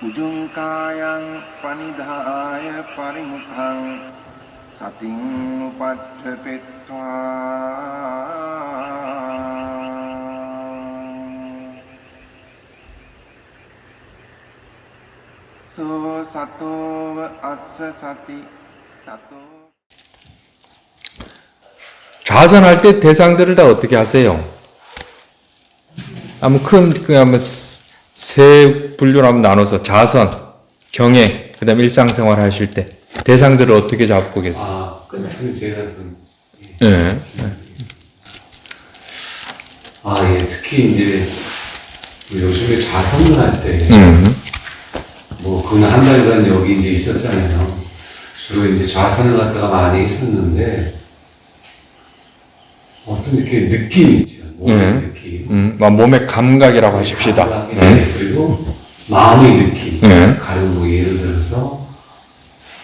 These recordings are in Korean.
우중가양 파니다야 파리무캉 사팅 우파트페트와 소 사토 아스 사티 사토. 좌선할 때 대상들을 다 어떻게 하세요? 한번 그냥 세 분류로 한번 나눠서 좌선, 경애, 그 다음에 일상생활 하실 때 대상들을 어떻게 잡고 계세요? 끝났으면 제가 그럼. 예. 예, 특히 이제 요즘에 좌선을 할 때, 그건 한 달간 여기 이제 있었잖아요. 주로 이제 좌선을 갖다가 많이 했었는데, 어떤 이렇게 느낌이 있죠. 몸의 느낌. 몸의 감각이라고 하십시다. 그리고 마음의 느낌. 가령 예를 들어서,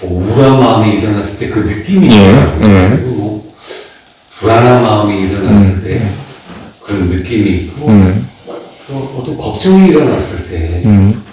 우울한 마음이 일어났을 때 그 느낌이 있더라고요. 그리고 불안한 마음이 일어났을 때 그런 느낌이 있고, 또 어떤 걱정이 일어났을 때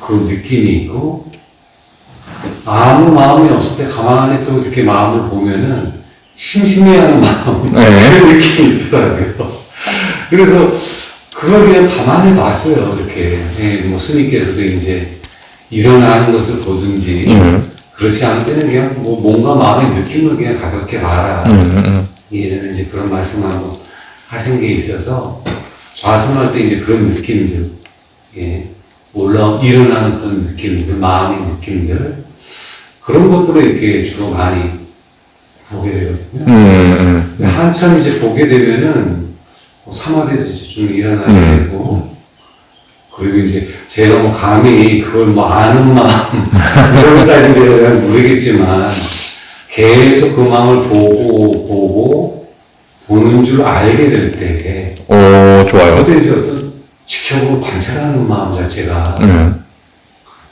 그 느낌이 있고, 아무 마음이 없을 때 가만히 또 이렇게 마음을 보면은 심심해하는 마음, 그런 느낌이 있더라고요. 그래서 그걸 그냥 가만히 봤어요. 이렇게 스님께서도 이제 일어나는 것을 보든지 그렇지 않을 때는 그냥 뭔가 마음의 느낌을 그냥 가볍게 봐라. 예전에 이제 그런 말씀 한번 하신 게 있어서 좌선할 때 이제 그런 느낌들, 일어나는 그런 느낌들, 마음의 느낌들, 그런 것들을 이렇게 주로 많이 보게 되거든요. 한참 이제 보게 되면은 사마디에서 좀 일어나게 되고, 그리고 이제 제가 감히 그걸 아는 마음, 그런 것까지 제가 잘 모르겠지만, 계속 그 마음을 보는 줄 알게 될 때. 좋아요. 그때 이제 어떤 지켜보고 관찰하는 마음 자체가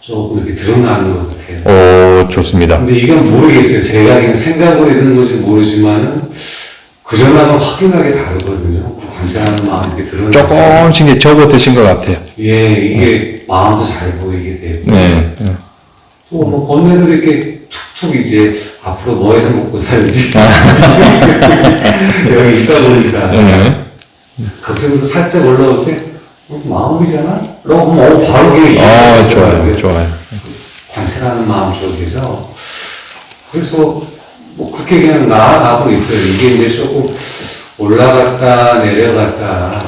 조금 이렇게 드러나는 것 같아요. 좋습니다. 근데 이건 모르겠어요. 제가 그냥 생각으로 있는 건지 모르지만은, 그 전하고 확연하게 다르거든요. 그 관찰하는 마음이 이렇게 드러나는. 조금씩 접어 드신 것 같아요. 이게 마음도 잘 보이게 되고. 또 번뇌들이 이렇게 툭툭 이제 앞으로 뭐 해서 먹고 살지. 여기 있다 보니까. 갑자기 살짝 올라올 때, 마음이잖아? 그럼 바로 그냥 좋아요. 관찰하는 마음 쪽에서. 그래서 그렇게 그냥 나아가고 있어요. 이게 이제 조금 올라갔다 내려갔다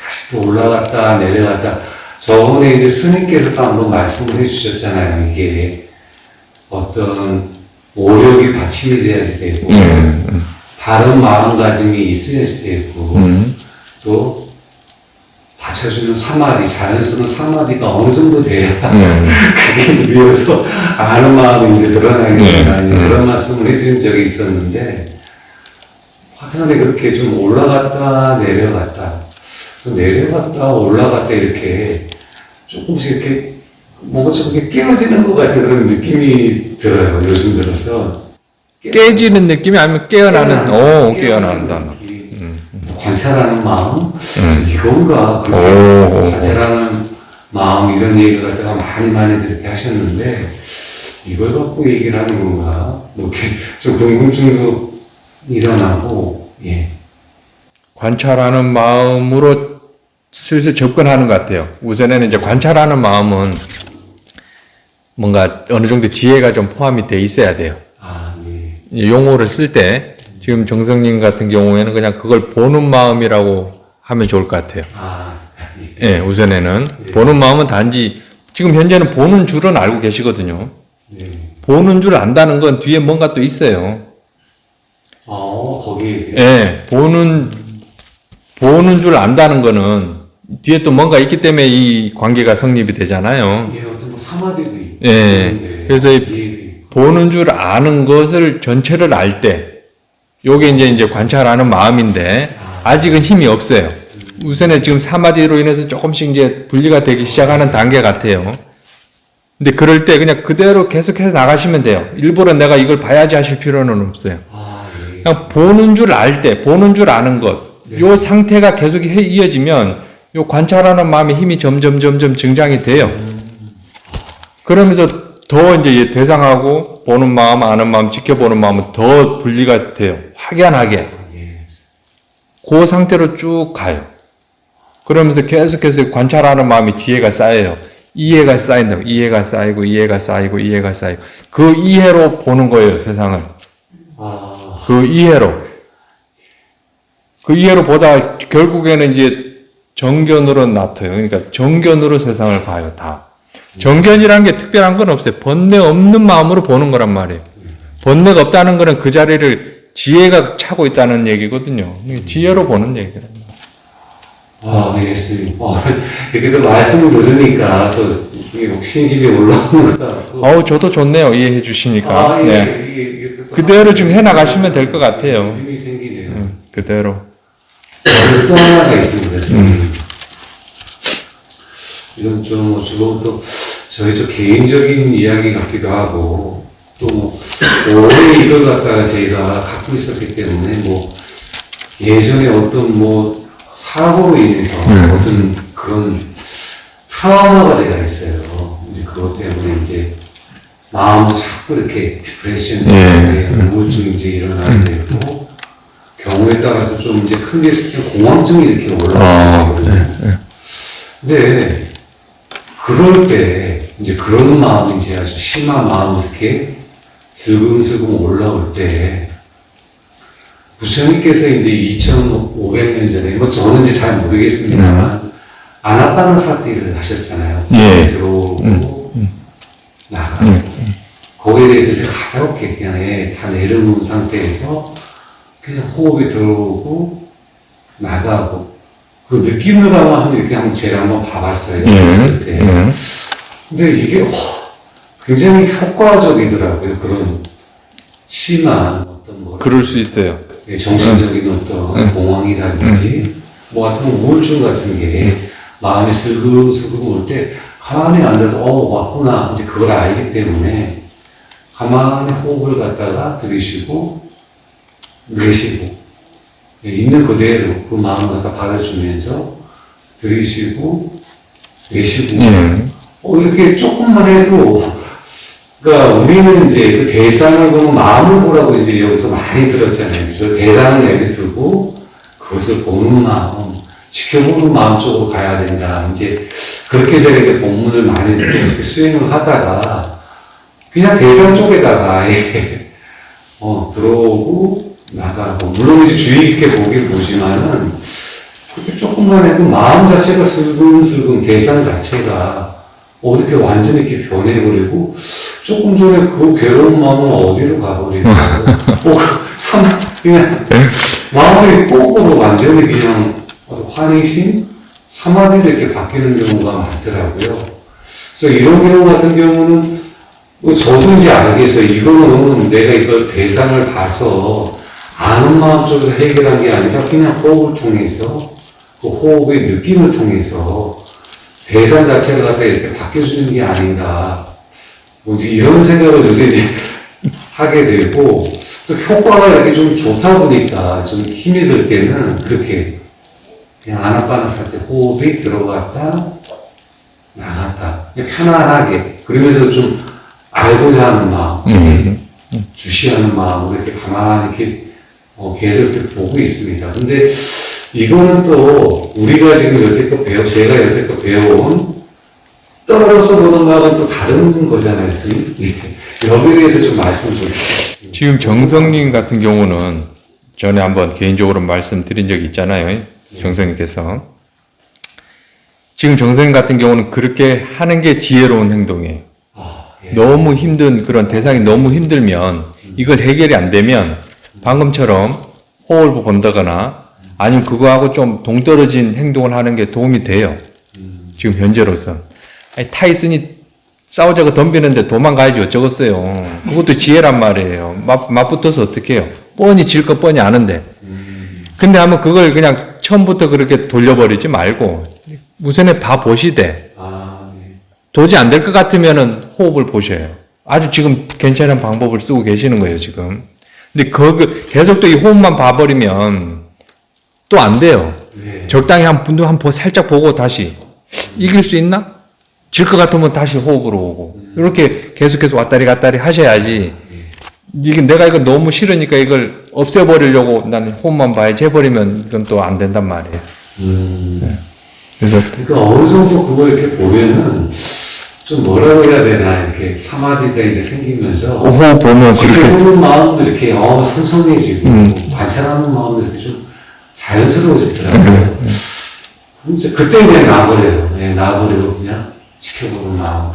다시 또 올라갔다 내려갔다. 저번에 이제 스님께서도 한번 말씀을 해주셨잖아요. 이게 어떤 오력이 받침이 돼야지 되고 바른 마음가짐이 있어야지 되고 또 받쳐주는 사마디, 자연스러운 사마디가 어느 정도 돼야 그게 이제 비로소 아는 마음이 이제 드러나겠구나 이제 그런 말씀을 해주신 적이 있었는데, 화산에 그렇게 좀 올라갔다 내려갔다 올라갔다 이렇게 조금씩 이렇게 뭔가 좀 이렇게 깨어지는 것 같은 그런 느낌이 들어요. 요즘 들어서 깨지는 느낌이 아니면 깨어나는, 깨어나는 단어. 관찰하는 마음? 이건가? 관찰하는 마음, 이런 얘기를 갖다가 많이 이렇게 하셨는데, 이걸 갖고 얘기를 하는 건가? 이렇게 좀 궁금증도 일어나고, 관찰하는 마음으로 슬슬 접근하는 것 같아요. 우선에는 이제 관찰하는 마음은 뭔가 어느 정도 지혜가 좀 포함이 돼 있어야 돼요. 용어를 쓸 때, 지금 정성님 같은 경우에는 그냥 그걸 보는 마음이라고 하면 좋을 것 같아요. 우선에는. 보는 마음은 단지, 지금 현재는 보는 줄은 알고 계시거든요. 보는 줄 안다는 건 뒤에 뭔가 또 있어요. 거기에. 보는 줄 안다는 거는 뒤에 또 뭔가 있기 때문에 이 관계가 성립이 되잖아요. 어떤 사마디도 있고. 그래서 보는 줄 아는 것을 전체를 알 때, 요게 이제 관찰하는 마음인데, 아직은 힘이 없어요. 우선에 지금 사마디로 인해서 조금씩 이제 분리가 되기 시작하는 단계 같아요. 근데 그럴 때 그냥 그대로 계속해서 나가시면 돼요. 일부러 내가 이걸 봐야지 하실 필요는 없어요. 그냥 보는 줄 알 때, 보는 줄 아는 것, 요 상태가 계속 이어지면 요 관찰하는 마음의 힘이 점점 증장이 돼요. 그러면서 더 이제 이 대상하고 보는 마음, 아는 마음, 지켜보는 마음은 더 분리가 돼요. 확연하게. 예. 그 상태로 쭉 가요. 그러면서 계속해서 관찰하는 마음이 지혜가 쌓여요. 이해가 쌓인다고. 이해가 쌓이고, 이해가 쌓이고, 이해가 쌓이고. 그 이해로 보는 거예요, 세상을. 아, 그 이해로. 그 이해로 보다 결국에는 이제 정견으로 나타요. 그러니까 정견으로 세상을 봐요, 다. 정견이라는 게 특별한 건 없어요. 번뇌 없는 마음으로 보는 거란 말이에요. 번뇌가 없다는 거는 그 자리를 지혜가 차고 있다는 얘기거든요. 지혜로 보는 얘기란 말이에요. 아, 알겠습니다. 이렇게 또 말씀을 들으니까 또 이게 신심이 올라오는 것 같고. 저도 좋네요. 이해해 주시니까. 아, 예, 네. 이게 또 그대로 좀 해나가시면 될 것 같아요. 힘이 생기네요. 그대로. 그리고 또 하나가 있습니다. 선생님. 이건 좀 주로 또 저희 좀 개인적인 이야기 같기도 하고 또 오래 이걸 갖다가 저희가 갖고 있었기 때문에 뭐 예전에 어떤 뭐 사고로 인해서 어떤 그런 트라우마가 제가 있어요. 이제 그것 때문에 이제 마음도 자꾸 이렇게 디프레션, 우울증이 이제 일어나게 되고 경우에 따라서 좀 이제 큰 게 있을 때 공황증이 이렇게 올라오게 되거든요. 근데 그럴 때 이제 그런 마음이 이제 아주 심한 마음이 이렇게 슬금슬금 올라올 때 부처님께서 이제 2500년 전에 뭐 저는 이제 잘 모르겠습니다만 아나파나사티를 하셨잖아요. 예. 들어오고 나가고 거기에 대해서 이제 가볍게 그냥 다 내려놓은 상태에서 그냥 호흡이 들어오고 나가고 그 느낌을 가면 이렇게 한번 제가 한번 봐봤어요. 했을 때. 근데 이게 굉장히 효과적이더라고요. 그런 심한 어떤 뭐 그럴 수 있어요. 정신적인 어떤 공황이라든지 뭐 같은 우울증 같은 게 마음에 슬금슬금 올 때 가만히 앉아서 왔구나 이제 그걸 알기 때문에 가만히 호흡을 갖다가 들이쉬고 내쉬고 있는 그대로 그 마음을 갖다 받아주면서 들이쉬고 내쉬고 이렇게 조금만 해도 그러니까 우리는 이제 그 대상을 보면 마음을 보라고 이제 여기서 많이 들었잖아요. 그죠? 대상을 내려두고 그것을 보는 마음, 지켜보는 마음 쪽으로 가야 된다. 이제 그렇게 제가 이제 본문을 많이 듣고 이렇게 수행을 하다가 그냥 대상 쪽에다가 들어오고 나가고 물론 이제 주의 깊게 보긴 보지만은 그렇게 조금만 해도 마음 자체가 슬금슬금 대상 자체가 이렇게 완전히 이렇게 변해버리고 조금 전에 그 괴로운 마음은 어디로 가버리고 그냥 마음이 거꾸로 완전히 그냥 환희심, 사마디로 이렇게 바뀌는 경우가 많더라고요. 그래서 이런 경우 같은 경우는 뭐 저도 이제 알겠어요. 이거는 내가 이걸 대상을 봐서 아는 마음 쪽에서 해결한 게 아니라 그냥 호흡을 통해서 그 호흡의 느낌을 통해서 대상 자체가 갖다 이렇게 바뀌어주는 게 아닌가. 뭐 이런 생각을 요새 이제 하게 되고, 또 효과가 이렇게 좀 좋다 보니까 좀 힘이 들 때는 그렇게 그냥 아나파나사티 호흡이 들어갔다, 나갔다. 그냥 편안하게. 그러면서 좀 알고자 하는 마음, 주시하는 마음으로 이렇게 가만히 이렇게 계속 이렇게 보고 있습니다. 근데 이거는 또 우리가 지금 여태껏 제가 여태껏 배워온 떨어져서 보는 거하고는 또 다른 거잖아요, 선생님. 여기에 대해서 좀 말씀 좀 해주세요. 지금 정성님 같은 경우는 전에 한번 개인적으로 말씀드린 적이 있잖아요. 정성님께서. 지금 정성님 같은 경우는 그렇게 하는 게 지혜로운 행동이에요. 예. 너무 힘든 그런 대상이 너무 힘들면 이걸 해결이 안 되면 방금처럼 호흡을 본다거나 아니면 그거하고 좀 동떨어진 행동을 하는 게 도움이 돼요. 지금 현재로선. 아니, 타이슨이 싸우자고 덤비는데 도망가야지 어쩌겠어요. 그것도 지혜란 말이에요. 맞붙어서 어떻게 해요? 뻔히 질 거 뻔히 아는데. 근데 한번 그걸 그냥 처음부터 그렇게 돌려버리지 말고 우선에 봐보시되 도저히 안 될 것 같으면은 호흡을 보셔요. 아주 지금 괜찮은 방법을 쓰고 계시는 거예요, 지금. 근데 계속 또 이 호흡만 봐버리면 또 안 돼요. 네. 적당히 한번 살짝 보고 다시 이길 수 있나? 질 것 같으면 다시 호흡으로 오고 이렇게 계속해서 왔다리 갔다리 하셔야지. 이게 내가 이거 너무 싫으니까 이걸 없애버리려고 나는 호흡만 봐야지 해버리면 이건 또 안 된단 말이에요. 그래서 그러니까 어느 정도 그걸 이렇게 보면은 좀 뭐라 그래야 되나 이렇게 사마디가 이제 생기면서 호흡 보면 그렇게 지켜보는 마음도 이렇게 선선해지고 관찰하는 마음도 이렇게 좀 자연스러워지더라고요. 이제 그때 그냥 놔버려요. 예, 놔버리고 그냥 지켜보는 마음,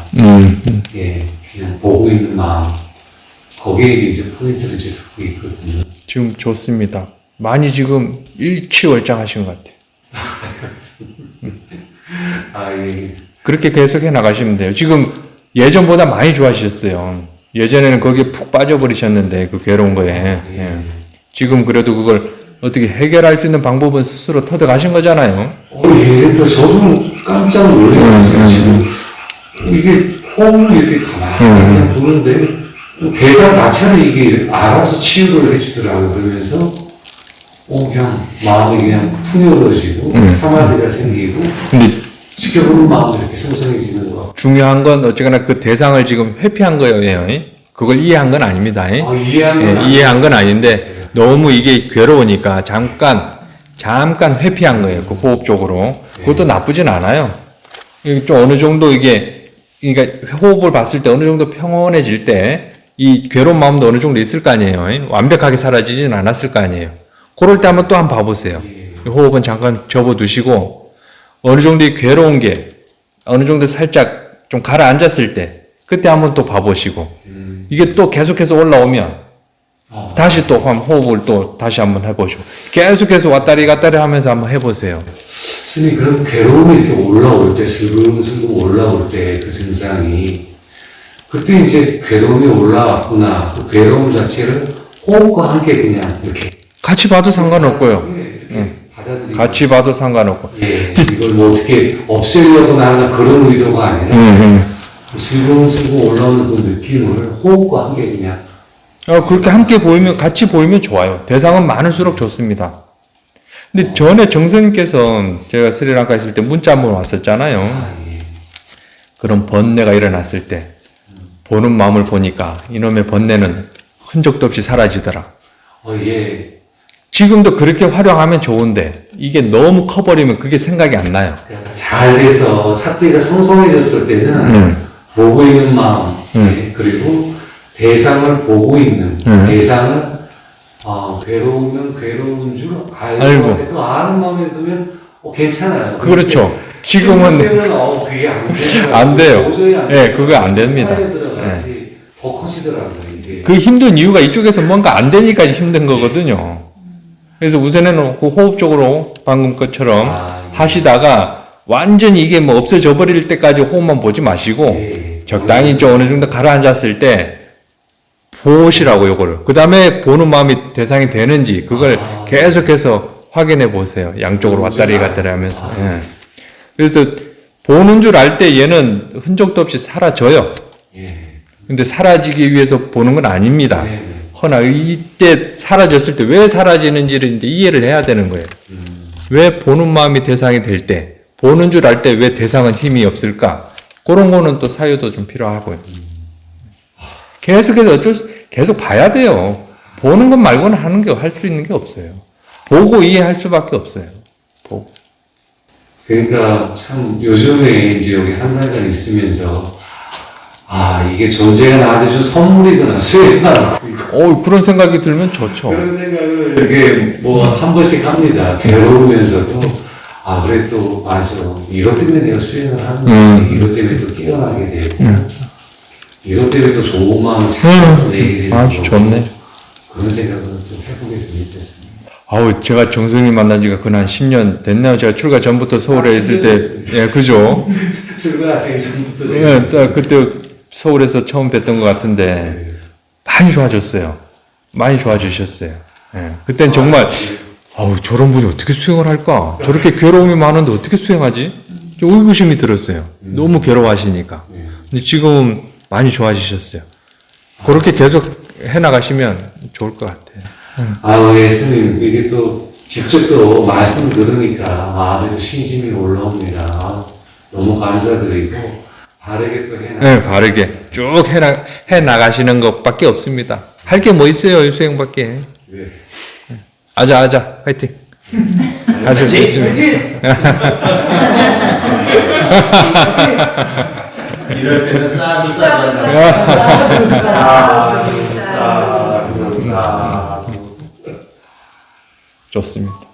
예, 그냥 보고 있는 마음. 거기에 이제 포인트를 이제 두고 있거든요. 지금 좋습니다. 많이 지금 일치월장하신 것 같아요. 아, 예. 그렇게 계속 해 나가시면 돼요. 지금 예전보다 많이 좋아지셨어요. 예전에는 거기에 푹 빠져버리셨는데 그 괴로운 거에. 예. 지금 그래도 그걸 어떻게 해결할 수 있는 방법은 스스로 터득하신 거잖아요. 예. 또 저도 깜짝 놀랐어요. 지금 이게 호흡을 이렇게 가만히 보는데 대사 자체를 이게 알아서 치유를 해주더라고요. 그러면서 그냥 마음이 그냥 풍요로워지고 사마디가 생기고 근데 지켜보는 마음이 이렇게 성성해지는 거. 중요한 건 어쨌거나 그 대상을 지금 회피한 거예요. 그걸 이해한 건 아닙니다. 이해한 건 아닌데 너무 이게 괴로우니까 잠깐 회피한 거예요. 그 호흡 쪽으로. 그것도 나쁘진 않아요. 좀 어느 정도 그러니까 호흡을 봤을 때 어느 정도 평온해질 때 이 괴로운 마음도 어느 정도 있을 거 아니에요. 완벽하게 사라지진 않았을 거 아니에요. 그럴 때 한번 또 한번 봐보세요. 호흡은 잠깐 접어두시고 어느 정도 이 괴로운 게 어느 정도 살짝 좀 가라앉았을 때 그때 한번 또 봐보시고 이게 또 계속해서 올라오면 다시 또 호흡을 또 다시 한번 해보시고 계속해서 왔다리 갔다리 하면서 한번 해보세요. 스님, 그럼 괴로움이 이렇게 올라올 때, 슬금슬금 올라올 때 그 증상이 그때 이제 괴로움이 올라왔구나. 그 괴로움 자체를 호흡과 함께 그냥 이렇게 같이 봐도 상관없고요. 받아들이고 같이 봐도 상관없고. 예, 이걸 뭐 어떻게 없애려거나 하는 그런 의도가 아니라 슬금슬금 올라오는 그 느낌을 호흡과 함께 그냥 그렇게 함께 보이면 같이 보이면 좋아요. 대상은 많을수록 좋습니다. 근데 전에 정선님께서 제가 스리랑카 있을 때 문자 한번 왔었잖아요. 그런 번뇌가 일어났을 때 보는 마음을 보니까 이놈의 번뇌는 흔적도 없이 사라지더라. 예. 지금도 그렇게 활용하면 좋은데 이게 너무 커버리면 그게 생각이 안 나요. 잘 돼서 사태가 성성해졌을 때는 보고 있는 마음 예, 그리고 대상을 보고 있는 대상을 괴로우면 괴로운 줄 알고 그 아는 마음에 두면 괜찮아요. 그렇죠. 지금은 그게 안 돼요. 도저히 안 예, 그거 안 됩니다. 더 커지더라고요, 이게. 그 힘든 이유가 이쪽에서 뭔가 안 되니까 힘든 거거든요. 그래서 우선에는 그 호흡적으로 방금 것처럼 하시다가 완전히 이게 뭐 없어져 버릴 때까지 호흡만 보지 마시고 적당히 좀 어느 정도 가라앉았을 때 보시라고 요거를. 그 다음에 보는 마음이 대상이 되는지 그걸 계속해서 확인해 보세요. 양쪽으로 왔다리 갔다리 하면서. 예. 그래서 보는 줄 알 때 얘는 흔적도 없이 사라져요. 근데 사라지기 위해서 보는 건 아닙니다. 허나 이때 사라졌을 때 왜 사라지는지를 이제 이해를 해야 되는 거예요. 왜 보는 마음이 대상이 될 때, 보는 줄 알 때 왜 대상은 힘이 없을까? 그런 거는 또 사유도 좀 필요하고요. 계속해서 계속 봐야 돼요. 보는 것 말고는 하는 게 할 수 있는 게 없어요. 보고 이해할 수밖에 없어요. 보고. 그러니까 참 요즘에 이제 여기 한 달간 있으면서 이게 존재가 나한테 준 선물이구나, 수혜가 그런 생각이 들면 좋죠. 그런 생각을 이렇게 뭐 한 번씩 합니다. 괴로우면서도 그래도 맞아. 이것 때문에 내가 수행을 하는 거지. 이것 때문에 또 깨어나게 되고 이것 때문에 또 좋은 마음을 찾아내게 되고 아주 좋네. 그런 생각을 좀 해보게 됐습니다. 제가 정승님 만난 지가 한 10년 됐나요? 제가 출가 전부터 서울에 있을 때, 예, 그죠? 출가하시기 전부터. 예, 그때 서울에서 처음 뵀던 것 같은데, 많이 좋아졌어요. 많이 좋아지셨어요. 예, 그땐 정말, 저런 분이 어떻게 수행을 할까? 저렇게 괴로움이 많은데 어떻게 수행하지? 의구심이 들었어요. 너무 괴로워하시니까. 근데 지금 많이 좋아지셨어요. 그렇게 계속 해나가시면 좋을 것 같아요. 예, 스님. 이게 또 직접 또 말씀 들으니까 마음에도 신심이 올라옵니다. 너무 감사드리고 바르게 또 해나. 네, 바르게 쭉 해 나가시는 것밖에 없습니다. 할 게 뭐 있어요, 유수행밖에. 네. 아자, 화이팅. 하실 수 있습니다. 이럴 때는 싸도 싸도 싸도 좋습니다.